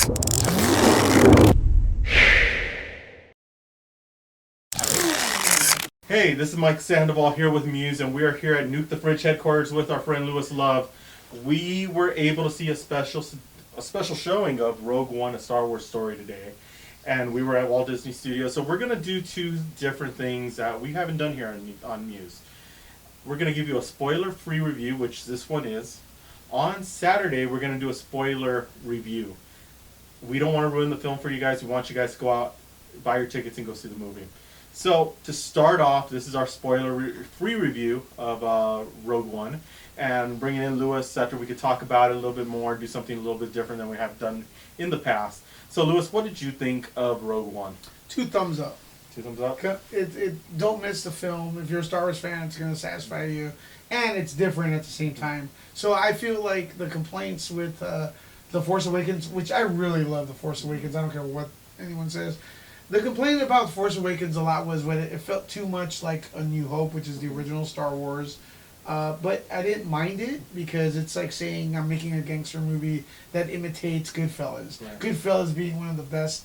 Hey, this is Mike Sandoval here with MUSE, and we are here at Nuke the Fridge headquarters with our friend Lewis Love. We were able to see a special showing of Rogue One, a Star Wars story today, and we were at Walt Disney Studios. So we're going to do two different things that we haven't done here on MUSE. We're going to give you a spoiler-free review, which this one is. On Saturday, we're going to do a spoiler review. We don't want to ruin the film for you guys. We want you guys to go out, buy your tickets, and go see the movie. So, to start off, this is our spoiler-free review of Rogue One, and bringing in Lewis after we could talk about it a little bit more, do something a little bit different than we have done in the past. So, Lewis, what did you think of Rogue One? 2 thumbs up. 2 thumbs up? Don't miss the film. If you're a Star Wars fan, it's going to satisfy you. And it's different at the same time. So, I feel like the complaints with The Force Awakens, which I really love The Force Awakens, I don't care what anyone says. The complaint about Force Awakens a lot was when it felt too much like A New Hope, which is the original Star Wars. But I didn't mind it because it's like saying I'm making a gangster movie that imitates Goodfellas. Right. Goodfellas being one of the best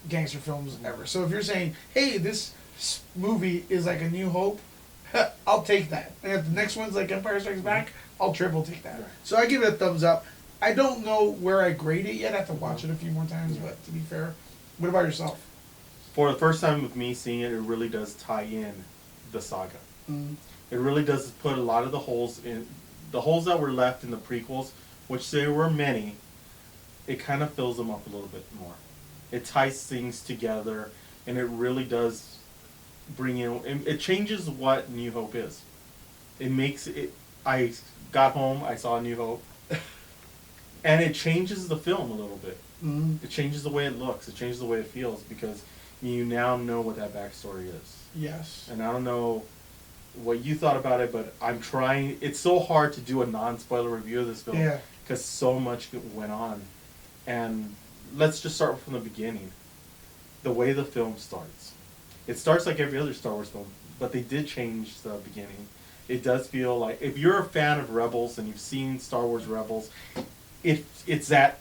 gangster films ever. So if you're saying, hey, this movie is like A New Hope, I'll take that. And if the next one's like Empire Strikes Back, I'll triple take that. Right. So I give it a thumbs up. I don't know where I grade it yet. I have to watch it a few more times, but to be fair. What about yourself? For the first time with me seeing it, it really does tie in the saga. Mm. It really does put a lot of the holes that were left in the prequels, which there were many. It kind of fills them up a little bit more. It ties things together, and it really does bring in. It changes what New Hope is. It makes it. I got home, I saw New Hope, and it changes the film a little bit. Mm-hmm. It changes the way it looks. It changes the way it feels because you now know what that backstory is. Yes. And I don't know what you thought about it, but I'm trying. It's so hard to do a non-spoiler review of this film because so much went on. And let's just start from the beginning. The way the film starts. It starts like every other Star Wars film, but they did change the beginning. It does feel like, if you're a fan of Rebels and you've seen Star Wars Rebels, it's that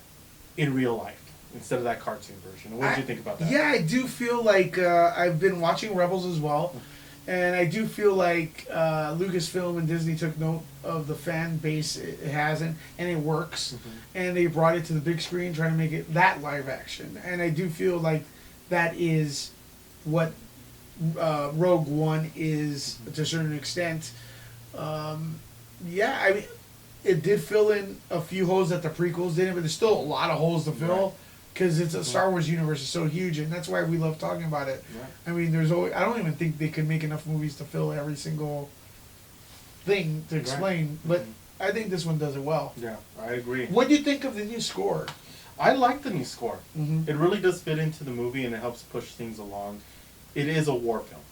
in real life instead of that cartoon version. What did you think about that? Yeah, I do feel like I've been watching Rebels as well, and I do feel like Lucasfilm and Disney took note of the fan base it has, and it works, and they brought it to the big screen trying to make it that live action, and I do feel like that is what Rogue One is to a certain extent. I mean, it did fill in a few holes that the prequels didn't, but there's still a lot of holes to fill because it's a Star Wars universe is so huge, and that's why we love talking about it. Right. I mean, there's always, I don't even think they could make enough movies to fill every single thing to explain, but I think this one does it well. Yeah, I agree. What do you think of the new score? I like the new score. It really does fit into the movie, and it helps push things along. It is a war film.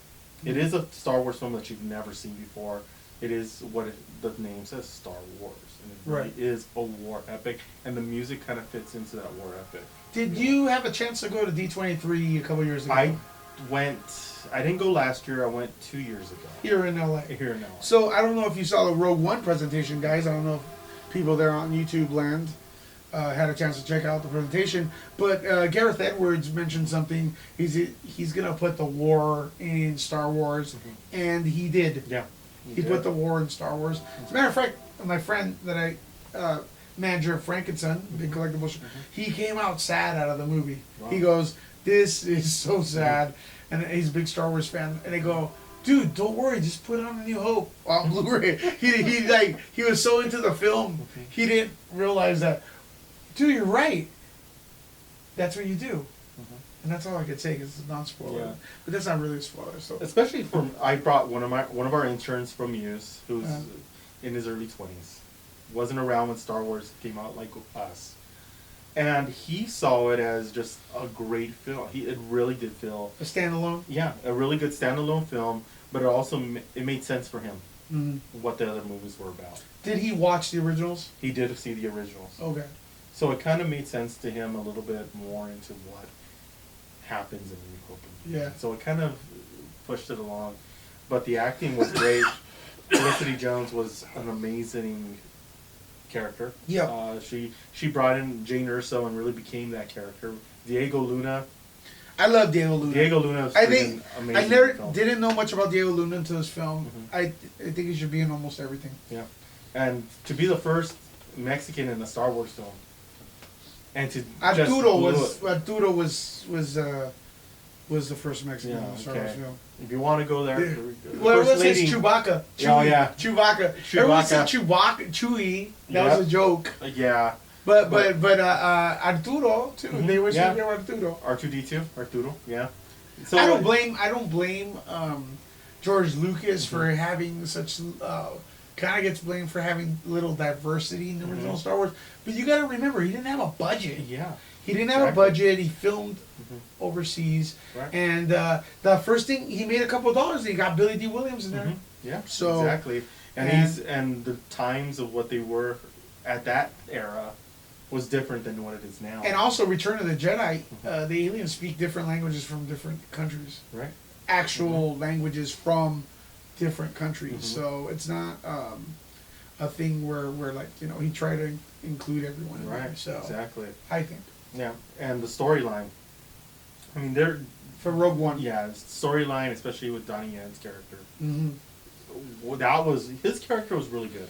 It is a Star Wars film that you've never seen before. It is what the name says, Star Wars. And it really is a war epic, and the music kind of fits into that war epic. Did you have a chance to go to D23 a couple years ago? I didn't go last year, I went 2 years ago. Here in LA. Here in LA. So I don't know if you saw the Rogue One presentation, guys. I don't know if people there on YouTube land had a chance to check out the presentation. But Gareth Edwards mentioned something. He's going to put the war in Star Wars, and he did. Yeah. He put the war in Star Wars. As a matter of fact, my friend that I, manager of Frankenson, big collectible, he came out sad out of the movie. Wow. He goes, "This is so sad," and he's a big Star Wars fan. And they go, "Dude, don't worry, just put it on A New Hope on Blu-ray." He was so into the film, he didn't realize that. Dude, you're right. That's what you do. And that's all I could say because it's a non-spoiler. Yeah. But that's not really a spoiler. So especially I brought one of our interns from MUSE, who's in his early 20s, wasn't around when Star Wars came out like us, and he saw it as just a great film. It really did feel a standalone. Yeah, a really good standalone film, but it made sense for him what the other movies were about. Did he watch the originals? He did see the originals. Okay. So it kind of made sense to him a little bit more into what happens in New Hope. Yeah. So it kind of pushed it along, but the acting was great. Felicity Jones was an amazing character. Yeah. She brought in Jane Urso and really became that character. Diego Luna. I love Diego Luna. Diego Luna is I think amazing. I never film. didn't know much about Diego Luna until this film. Mhm. I think he should be in almost everything. Yeah, and to be the first Mexican in a Star Wars film, and to Arturo was the first Mexican in the Star Wars film. If you want to go there, Yeah. the Well, first everyone says lady- Chewbacca. Oh, yeah. Chewbacca. Everyone said Chewbacca. Chewie. That was a joke. Yeah. But Arturo too. Mhm, They were saying yeah. Arturo. R2D2, Arturo. Yeah. So I don't blame George Lucas for having such. Kind of gets blamed for having little diversity in the original Star Wars. But you got to remember, he didn't have a budget. Yeah. He didn't have a budget. He filmed overseas, Right. and the first thing he made a couple of dollars. He got Billy D. Williams in there. Mhm. Yeah. So exactly. And the times of what they were at that era was different than what it is now. And also, Return of the Jedi, the aliens speak different languages from different countries. Right. Actual languages from different countries. Mhm. So it's not a thing where like he tried to include everyone. In Right. there. So Exactly. I think Yeah. And the storyline. I mean, they're for Rogue One. yeah, storyline, especially with Donnie Yen's character. Hmm. That was his character was really good.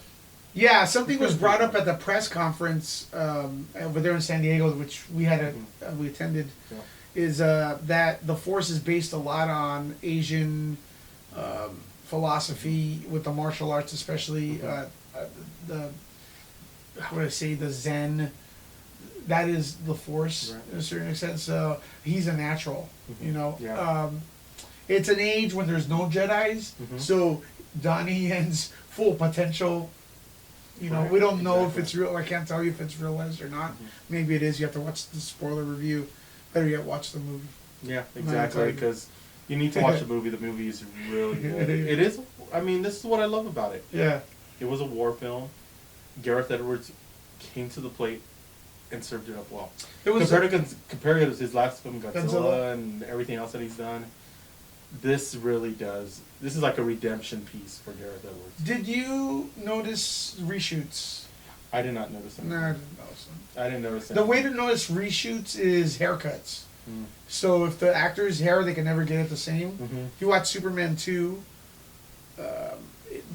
Yeah, something was brought up at the press conference over there in San Diego, which we had we attended. Yeah. Is that the Force is based a lot on Asian philosophy with the martial arts, especially the how would I say the Zen. That is the Force Right. in a certain extent. So he's a natural, Yeah. It's an age when there's no Jedi's, so Donnie Yen's full potential. Right, We don't know if exactly. it's real. I can't tell you if it's realized or not. Maybe it is. You have to watch the spoiler review. Better yet, watch the movie. Yeah, No, exactly. it's like- Because you need to watch the movie. The movie is really good. It is. I mean, this is what I love about it. Yeah. It was a war film. Gareth Edwards came to the plate and served it up well. It was compared to his last film, Godzilla, Godzilla. and everything else that he's done. This really does. This is like a redemption piece for Gareth Edwards. Did you notice reshoots? I did not notice anything. No, I didn't notice them. I didn't notice The anything. way to notice reshoots is haircuts. Mm. So if the actor's hair, they can never get it the same. Mhm. If you watch Superman 2,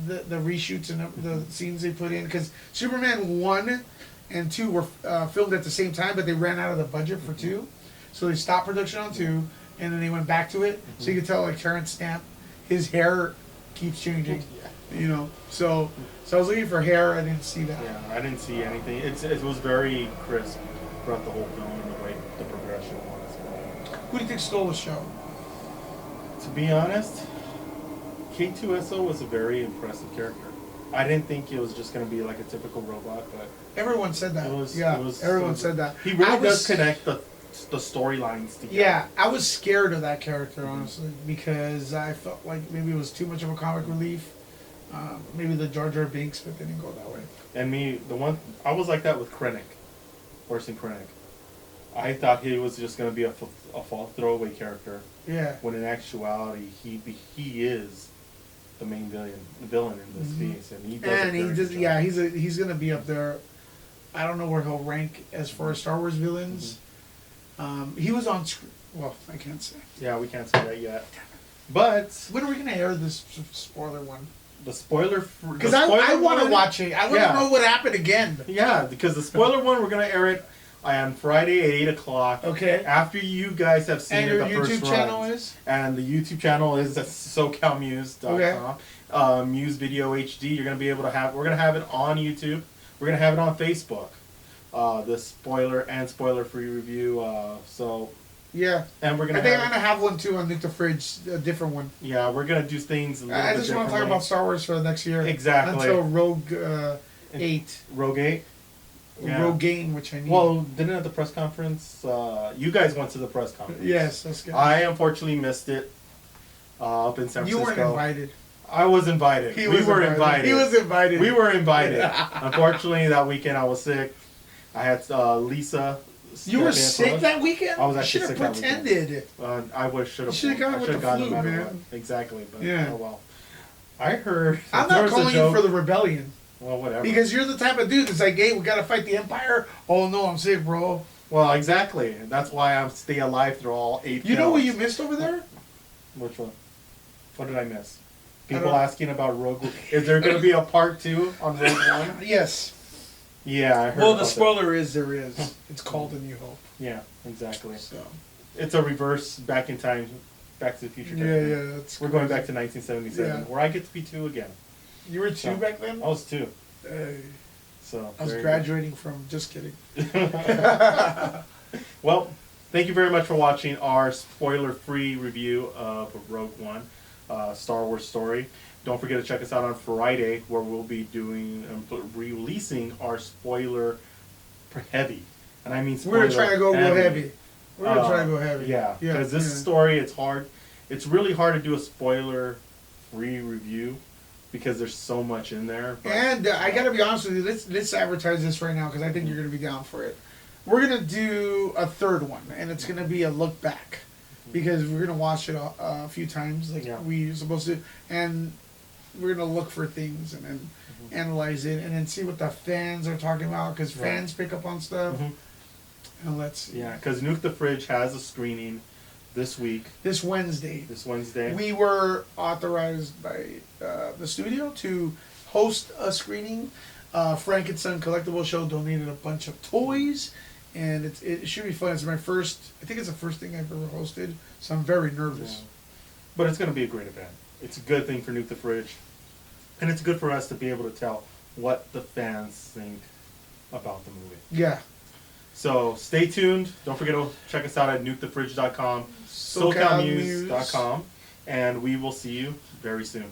the reshoots and the scenes they put in, because Superman 1 and 2 were filmed at the same time, but they ran out of the budget for 2. So they stopped production on 2, and then they went back to it. So you can tell, like, Terrence Stamp, his hair keeps changing. So I was looking for hair, I didn't see that. Yeah, I didn't see anything. It was very crisp throughout the whole film and the way the progression was. Who do you think stole the show? To be honest, K2SO was a very impressive character. I didn't think it was just going to be like a typical robot, but Everyone said that. it Everyone was- said that. he really I was- does connect the storylines together. Yeah, I was scared of that character, honestly, because I felt like maybe it was too much of a comic relief. Maybe the Jar Jar Binks, but they didn't go that way. And I was like that with Krennic, Orson Krennic. I thought he was just going to be a throwaway character, Yeah. when in actuality he is the main villain in this piece, and he does. a And he very just, good yeah, job. he's gonna be up there. I don't know where he'll rank as far as Star Wars villains. He was on screen. Well, I can't say. Yeah, we can't say that yet. But When are we gonna air this spoiler one? the spoiler, Because I want to watch it. I want to know what happened again. Yeah, because the spoiler one, we're gonna air it on Friday at 8:00. Okay. After you guys have seen And it your the first YouTube run. channel is? And the YouTube channel is at SoCalMuse.com. Muse Video HD. You're gonna be able to have. We're gonna have it on YouTube. We're gonna have it on Facebook. The spoiler and spoiler-free review. Yeah. And we're I gonna. think I'm gonna have one too on Nuke the Fridge, a different one. Yeah, we're gonna do things. A little I bit just want to talk differently. about Star Wars for the next year. Exactly. Until Rogue 8. Rogue 8. Yeah. Rogue Game, which I need. Well, didn't at the press conference. You guys went to the press conference. Yes, that's good. I unfortunately missed it. Up in San You Francisco. weren't invited. I was invited. He We was were invited. invited. He was invited. We were invited. Unfortunately, that weekend I was sick. I had Lisa. You were step in for sick us. that weekend? I was actually You should sick have that weekend. pretended. I should have. You should've gone with the gone no flu, matter man. what. Exactly. But Yeah. oh well. I heard. I'm there not was a calling you joke- for the rebellion. Well, whatever. Because you're the type of dude that's like, hey, we gotta fight the Empire. Oh no, I'm sick, bro. Well, exactly. That's why I'm stay alive through all 8 You know what you films. missed over there? Which one? What did I miss? People don't- asking about Rogue One. Is there going to be a part 2 on Rogue One? Yes. Yeah, I heard Well, about the spoiler is there is. It's called A New Hope. that. Yeah, exactly. So. It's a reverse back in time, Back to the Future. Yeah, type yeah. thing. That's We're going crazy. back to 1977, Yeah. where I get to be 2 again. You were 2 So, back then? I was 2. Hey, So I was there you graduating from. Just kidding. go. Well, thank you very much for watching our spoiler-free review of Rogue One, Star Wars story. Don't forget to check us out on Friday, where we'll be doing releasing our spoiler heavy, and I mean spoiler We're gonna try to go real heavy. We're gonna try to go heavy. Yeah, Yeah, because this yeah. story, it's hard. It's really hard to do a spoiler-free review because there's so much in there. But, And I gotta be honest with you. Let's advertise this right now because I think you're gonna be down for it. We're gonna do a third one, and it's gonna be a look back because we're gonna watch it a few times, like Yeah. we supposed to, and we're gonna look for things and then analyze it and then see what the fans are talking about because Right. fans pick up on stuff. Mhm. And let's see. Yeah, because Nuke the Fridge has a screening this week, This Wednesday, this Wednesday. we were authorized by the studio to host a screening. Frank and Son Collectible Show donated a bunch of toys, and it should be fun. It's my first, I think it's the first thing I've ever hosted, so I'm very nervous. Yeah. But it's going to be a great event. It's a good thing for Nuke the Fridge, and it's good for us to be able to tell what the fans think about the movie. Yeah. So stay tuned. Don't forget to check us out at nukethefridge.com, SoCalMuse.com, and we will see you very soon.